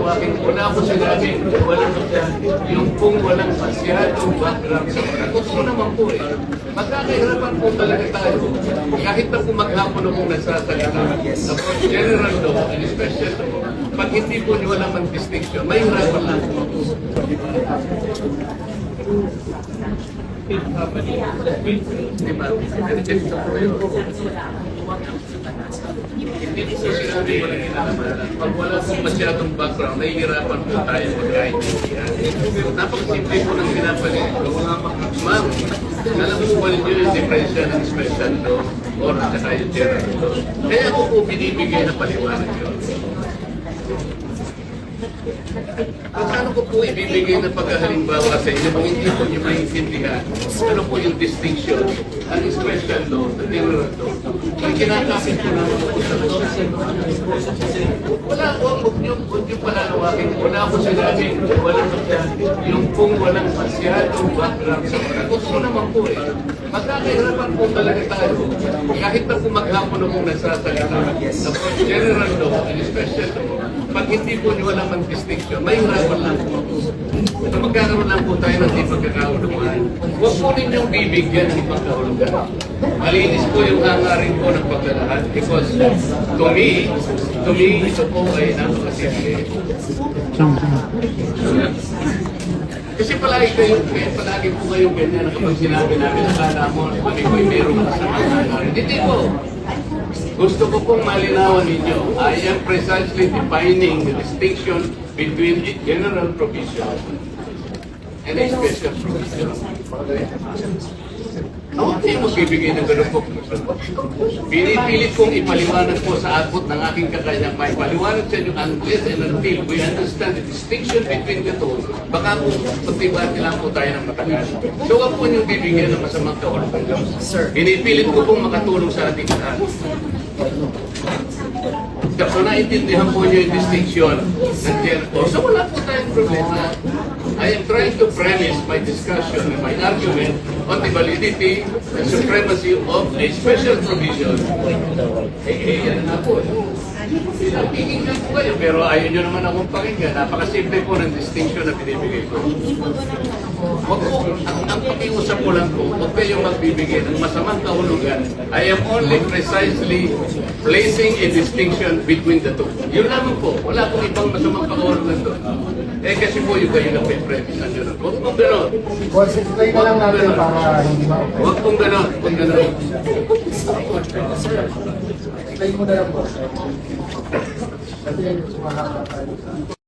palalawakin. Una ako sinabi, walang yung kung walang masyadong background sa mga. Gusto naman po eh. Magkakahirapan po talaga tayo. Kahit na po maghapon akong nagsasalita about general law and special law, pag hindi po niyo walang distinction, may hirapan lang po. Diba? Hindi po sinabi walang kinalaman. Pag wala pong masyadong background, nahihirapan po tayo magkaintindihan. Napakasimple po ng pinapalit ko. Ma'am, alam mo ba ninyo yung diferensya ng special law or saka yung general law? Kaya ako po binibigay na paliwanag yun. Paano ko po ibibigay na pagkahalimbawa sa inyo kung hindi po niyo maintindihan ano po yung distinction ang special law sa general law? Ang kinakapit ko naman po sa law. Wala po, huwag niyo palalawakin. Wala po sinabi, walang yung kung walang masyadong background sa mga. Gusto naman po eh. Magkakahirapan po talaga tayo. Kahit na po maghapon akong nagsasalita about general law and special law, pag hindi po niyo walang distinction, may hirapan lang po. So magkakaroon lang po tayo ng di pagkakaunawaan. Huwag po ninyong bibigyan ng pagkahulugan. Malinis po yung hangarin po ng paglalahad because to me, ito po ay napakasimple. Kasi palagi po kayong ganyan na kapag sinabi namin akala mo, kami ko'y mayroong masamang hangarin. Hindi po. Gusto ko pong malinawan ninyo, I am precisely defining the distinction between a general provision and a special provision. Huwag kayo magbibigay ng ganun po. Pinipilit kong ipaliwanag po sa akot ng aking kakayang may paliwanag sa inyo unless and until we understand the distinction between the two. Baka po pagtibati lang po tayo ng matagal. So huwag po niyong bibigyan ng masamang kaulugan. Pinipilit ko pong makatulong sa ating lahat. So naintindihan po niyo yung distinction ng general. So wala po tayong problema. I am trying to premise my discussion and my argument on the validity and supremacy of a special provision. Yan na po. Pinapikinggan po kayo, pero ayaw nyo naman akong pakinggan. Napakasimple po ng distinction na binibigay ko. Wag po, ang pakiusap ko lang po, huwag kayong magbibigay ng masamang kahulugan. I am only precisely placing a distinction between the two. Yun lamang po, wala pong ibang masamang kahulugan doon. Kasi po yung kayo na may premise na yun. Huwag pong gano'n. Explain na lang natin para hindi ma-open. Huwag pong gano'n. Huwag gano'n. Explain mo na lang po. Kasi yung sumahapa tayo sa